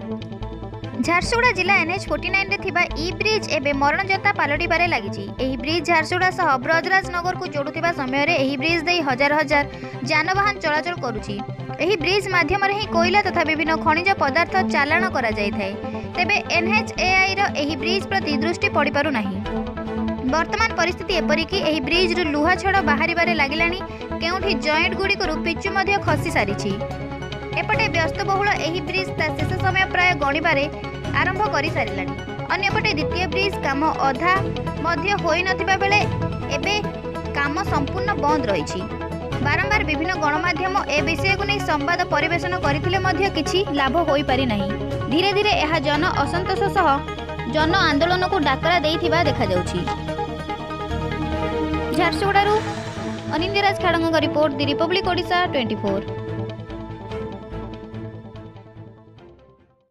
झारसुगुड़ा जिला NH49 रे थिबा ई ब्रिज एबे मरणजता पलटिबारे लागिछि। एही ब्रिज झारसुगुड़ा सह ब्रजराज नगर को जोड़ुथिबा समय रे एही ब्रिज देई हजार हजार जानवाहन चलाचल करुछि। एही ब्रिज माध्यम रे ही कोयला तथा विभिन्न खनिज पदार्थ चालाण करा जाय थाए। तेबे NHAI रो एही ब्रिज प्रति दृष्टि पड़ी पारु नाही। वर्तमान परिस्थिति एपरिकी एही ब्रिज रु लुहा छड़ बाहरिबारे लागिलानी। केउठी जॉइंट गुडी को पिचु मध्ये खसी सारिछि। एपटे व्यस्तबहुल एही ब्रिज ता शेष समय प्राय गणिबारे आरंभ करि सारिलानी। अन्यपटे द्वितीय ब्रिज काम अधा मध्य होई नथिबा बेले एबे काम संपूर्ण बंद रहिछि। बारंबार विभिन्न गणमाध्यम ए विषय को नहीं संवाद परिवेशन करथिले मध्य किछि लाभ होई पारि नाही। धीरे धीरे यह जन असंतोष सह जन आंदोलन को डाकरा देइथिबा देखा जाउछि। झारसुगुड़ारू अनिंद्यराज खाड़ंग रिपोर्ट, दी रिपब्लिक ओडिशा 24।